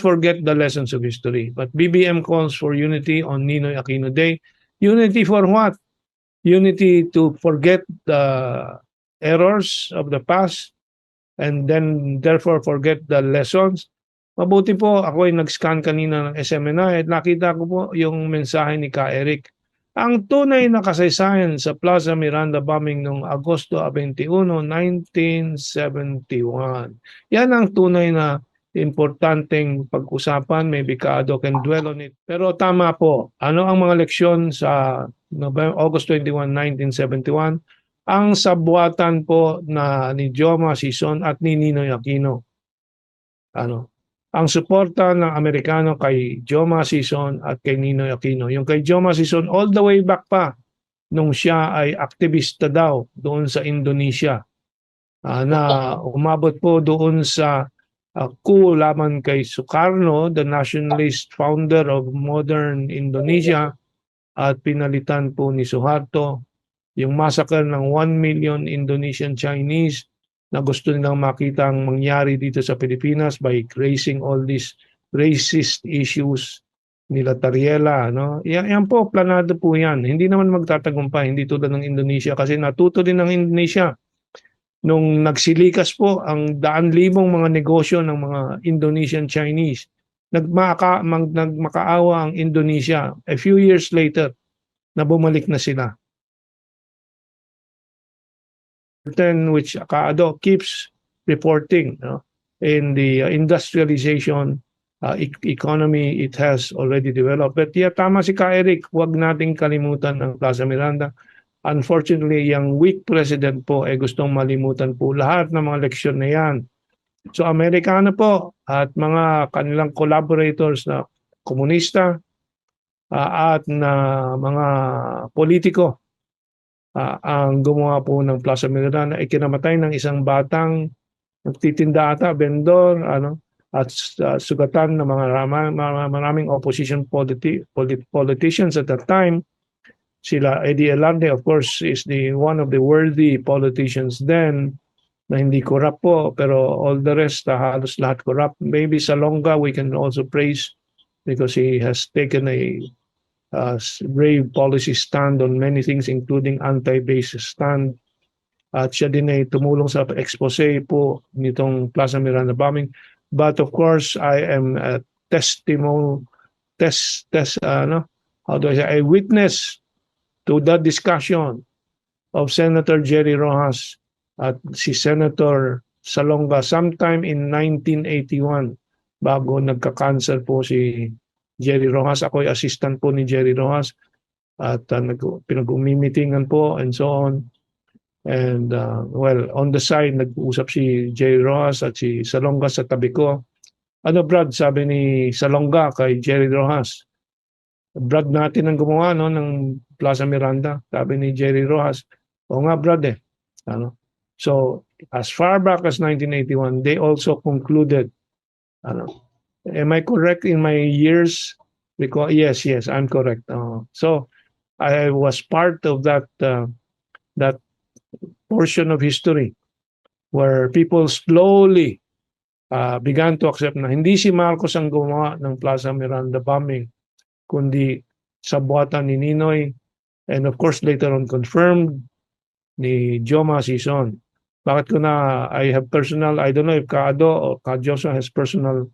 forget the lessons of history. But BBM calls for unity on Ninoy Aquino Day. Unity for what? Unity to forget the errors of the past and then therefore forget the lessons. Mabuti po, ako ay nag-scan kanina ng SMNI at nakita ko po yung mensahe ni Ka Eric. Ang tunay na kasaysayan sa Plaza Miranda bombing noong Agosto 21, 1971. Yan ang tunay na importanteng pag-usapan. Maybe Kaado can dwell on it. Pero tama po, ano ang mga leksyon sa August 21, 1971? Ang sabwatan po na ni Joma Sison at ni Ninoy Aquino. Ang suporta ng Amerikano kay Joma Sison at kay Ninoy Aquino. Yung kay Joma Sison all the way back pa nung siya ay aktivista daw doon sa Indonesia. Na umabot po doon sa coup laban kay Sukarno, the nationalist founder of modern Indonesia, at pinalitan po ni Suharto yung massacre ng 1 million Indonesian Chinese na gusto nilang makita ang mangyari dito sa Pilipinas by raising all these racist issues nila Tariela. Yan po, planado po yan. Hindi naman magtatagumpay, hindi tulad ng Indonesia kasi natuto din ng Indonesia. Nung nagsilikas po ang daan-libong mga negosyo ng mga Indonesian Chinese, nagmakaawa ang Indonesia. A few years later, na bumalik na sila. Which Kaado keeps reporting in the industrialization economy it has already developed. But tama si Ka Eric, huwag nating kalimutan ang Plaza Miranda. Unfortunately, yung weak president po ay gustong malimutan po lahat ng mga leksyon na yan. So Amerikano po at mga kanilang collaborators na komunista at na mga politiko ang gumawa po ng Plaza Miranda na ikinamatay ng isang batang nagtitinda ata, vendor, at sugatan ng maraming opposition politicians at that time. Sila Eddie Elarde, of course, is one of the worthy politicians then na hindi corrupt po, pero all the rest, halos lahat corrupt. Maybe Salonga we can also praise because he has taken a brave policy stand on many things including anti-base stand. At siya din ay tumulong sa expose po nitong Plaza Miranda bombing. But of course, I am a witness to that discussion of Senator Jerry Rojas at si Senator Salonga sometime in 1981 bago nagka-cancer po si Jerry Rojas. Ako ay assistant po ni Jerry Rojas at pinag-umimeetingan po and so on. And on the side, nag-uusap si Jerry Rojas at si Salonga sa tabi ko. Brad, sabi ni Salonga kay Jerry Rojas, Brad natin ang gumawa ng Plaza Miranda. Sabi ni Jerry Rojas, o nga Brad So, as far back as 1981, they also concluded, am I correct in my years? Because yes, I'm correct. So I was part of that portion of history where people slowly began to accept na hindi si Marcos ang gumawa ng Plaza Miranda bombing, kundi sabwatan ni Ninoy, and of course later on confirmed ni Joma Sison. Bakit ko na I have personal, I don't know if Kaado or Kadyoso has personal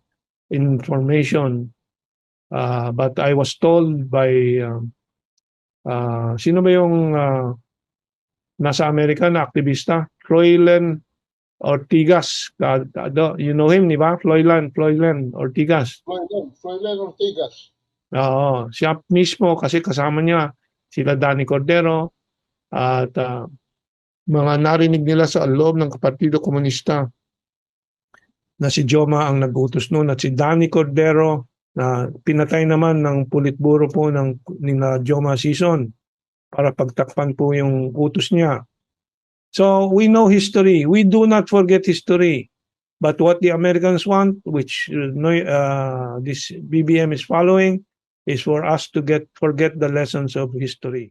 information, but I was told by sino ba yung nasa Amerika na aktivista? Froilan Ortigas. You know him, di ba? Froilan Ortigas. Froilan Ortigas. Oo, siya mismo kasi kasama niya sila Danny Cordero at mga narinig nila sa loob ng Partido Komunista na si Joma ang nag-utos noon at si Danny Cordero na pinatay naman ng Politburo po nila Joma Sison para pagtakpan po yung utos niya. So we know history. We do not forget history. But what the Americans want, which this BBM is following, is for us to forget the lessons of history.